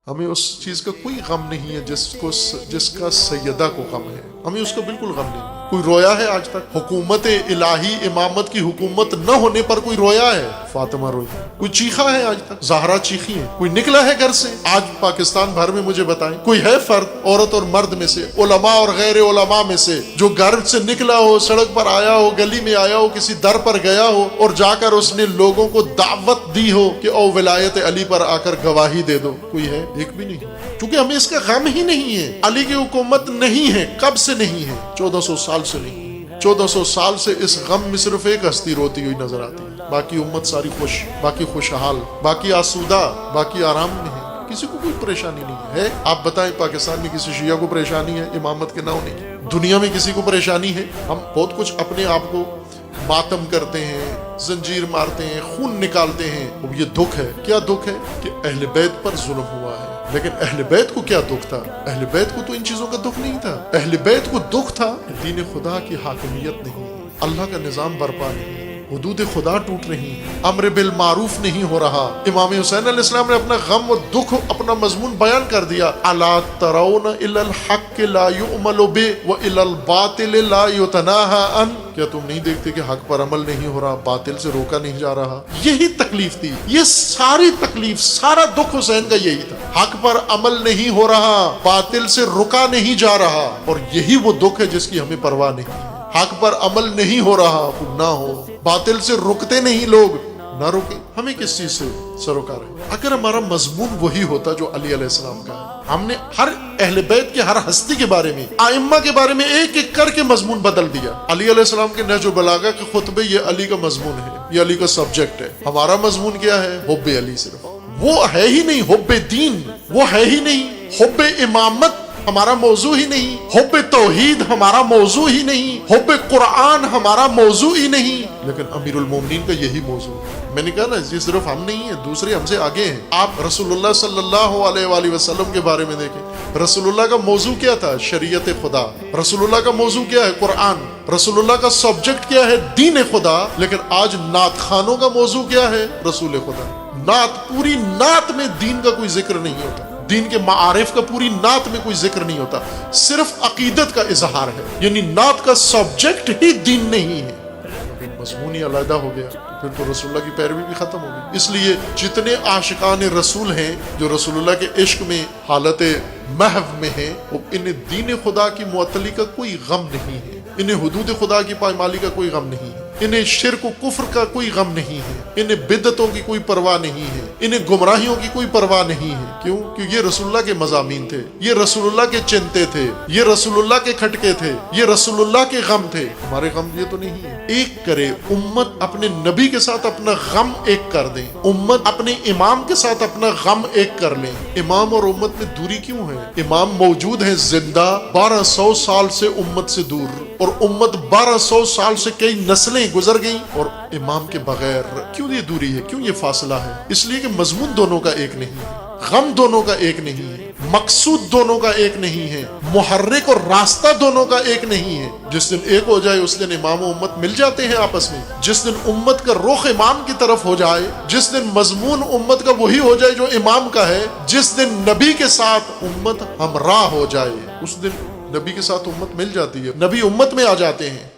ہمیں اس چیز کا کوئی غم نہیں ہے جس کا سیدہ کو غم ہے، ہمیں اس کا بالکل غم نہیں ہے۔ کوئی رویا ہے آج تک؟ حکومت الہی امامت کی حکومت نہ ہونے پر کوئی رویا ہے؟ فاطمہ روئی۔ کوئی چیخا ہے آج تک؟ زہرا چیخی ہے؟ کوئی نکلا ہے گھر سے؟ آج پاکستان بھر میں مجھے بتائیں کوئی ہے فرد، عورت اور مرد میں سے، علماء اور غیر علماء میں سے، جو گھر سے نکلا ہو، سڑک پر آیا ہو، گلی میں آیا ہو، کسی در پر گیا ہو اور جا کر اس نے لوگوں کو دعوت دی ہو کہ او ولایت علی پر آ کر گواہی دے دو؟ کوئی ہے؟ ایک بھی نہیں۔ کیونکہ ہمیں اس کا غم ہی نہیں ہے۔ علی کی حکومت نہیں ہے۔ کب سے نہیں ہے؟ 1400 سال سے نہیں۔ 1400 سال سے اس غم میں صرف ایک ہستی روتی ہوئی نظر آتی ہے، باقی امت ساری خوش، باقی خوشحال، باقی آسودہ، باقی آرام میں ہے۔ کسی کو کوئی پریشانی نہیں ہے۔ آپ بتائیں پاکستان میں کسی شیعہ کو پریشانی ہے امامت کے نہ ہونے کی؟ دنیا میں کسی کو پریشانی ہے؟ ہم بہت کچھ اپنے آپ کو ماتم کرتے ہیں، زنجیر مارتے ہیں، خون نکالتے ہیں۔ اب یہ دکھ ہے۔ کیا دکھ ہے؟ کہ اہل بیت پر ظلم ہوا ہے۔ لیکن اہل بیت کو کیا دکھ تھا؟ اہل بیت کو تو ان چیزوں کا دکھ نہیں تھا۔ اہل بیت کو دکھ تھا کہ دین خدا کی حاکمیت نہیں ہے، اللہ کا نظام برپا نہیں ہے، حدود خدا ٹوٹ رہی ہیں، امر بالمعروف نہیں ہو رہا۔ امام حسین علیہ السلام نے اپنا غم و دکھ، اپنا مضمون بیان کر دیا۔ الا ترون الی الحق لا یؤمل بہ والی الباطل لا یتناہی عنہ، کیا تم نہیں دیکھتے کہ حق پر عمل نہیں ہو رہا، باطل سے روکا نہیں جا رہا؟ یہی تکلیف تھی، یہ ساری تکلیف، سارا دکھ حسین کا یہی تھا۔ حق پر عمل نہیں ہو رہا، باطل سے رکا نہیں جا رہا، اور یہی وہ دکھ ہے جس کی ہمیں پرواہ نہیں ہے۔ حق پر عمل نہیں ہو رہا، نہ ہو، باطل سے رکتے نہیں لوگ، نہ رکے، ہمیں کس چیز سے سروکار ہے؟ اگر ہمارا مضمون وہی ہوتا جو علی علیہ السلام کا ہے، ہم نے ہر اہل بیت کے ہر ہستی کے بارے میں، ائمہ کے بارے میں ایک ایک کر کے مضمون بدل دیا۔ علی علیہ السلام کے نہج و بلاغہ کے خطبے، یہ علی کا مضمون ہے، یہ علی کا سبجیکٹ ہے۔ ہمارا مضمون کیا ہے؟ حب علی صرف۔ وہ ہے ہی نہیں حب دین، وہ ہے ہی نہیں حب امامت، ہمارا موضوع ہی نہیں حب توحید، ہمارا موضوع ہی نہیں حب قرآن، ہمارا موضوع ہی نہیں۔ لیکن امیر المومنین کا یہی موضوع ہے۔ میں نے کہا نا، یہ صرف ہم نہیں ہیں، دوسرے ہم سے آگے ہیں۔ آپ رسول اللہ صلی اللہ علیہ وآلہ وسلم کے بارے میں دیکھیں، رسول اللہ کا موضوع کیا تھا؟ شریعت خدا۔ رسول اللہ کا موضوع کیا ہے؟ قرآن۔ رسول اللہ کا سبجیکٹ کیا ہے؟ دین خدا۔ لیکن آج نعت خانوں کا موضوع کیا ہے؟ رسول خدا۔ نعت، پوری نعت میں دین کا کوئی ذکر نہیں ہوتا، دین کے معارف کا پوری نعت میں کوئی ذکر نہیں ہوتا، صرف عقیدت کا اظہار ہے، یعنی نعت کا سبجیکٹ ہی دین نہیں ہے۔ مضمون ہی علیحدہ ہو گیا، پھر تو رسول اللہ کی پیروی بھی ختم ہو گئی۔ اس لیے جتنے عاشقان رسول ہیں جو رسول اللہ کے عشق میں حالت محو میں ہیں، وہ انہیں دین خدا کی معطلی کا کوئی غم نہیں ہے، انہیں حدود خدا کی پائمالی کا کوئی غم نہیں ہے، انہیں شرک و کفر کا کوئی غم نہیں ہے، انہیں بدعتوں کی کوئی پرواہ نہیں ہے، انہیں گمراہیوں کی کوئی پرواہ نہیں ہے۔ کیوں؟ کہ یہ رسول اللہ کے مضامین تھے، یہ رسول اللہ کے چنتے تھے، یہ رسول اللہ کے کھٹکے تھے، یہ رسول اللہ کے غم تھے۔ ہمارے غم یہ تو نہیں ہے۔ ایک کرے امت، اپنے نبی کے ساتھ اپنا غم ایک کر دیں، امت اپنے امام کے ساتھ اپنا غم ایک کر لیں۔ امام اور امت میں دوری کیوں ہے؟ امام موجود ہیں زندہ، 1200 سال سے امت سے دور، اور امت 1200 سال سے کئی نسلیں گزر گئیں، اور امام کے بغیر کیوں یہ دوری ہے؟ کیوں یہ فاصلہ ہے؟ اس لیے کہ مضمون دونوں کا ایک نہیں ہے، غم دونوں کا ایک نہیں ہے، مقصود دونوں کا ایک نہیں ہے، محرک اور راستہ دونوں کا ایک نہیں ہے۔ جس دن ایک ہو جائے اس دن امام و امت مل جاتے ہیں آپس میں۔ جس دن امت کا رخ امام کی طرف ہو جائے، جس دن مضمون امت کا وہی ہو جائے جو امام کا ہے، جس دن نبی کے ساتھ امت ہمراہ ہو جائے، اس دن نبی کے ساتھ امت مل جاتی ہے، نبی امت میں آ جاتے ہیں۔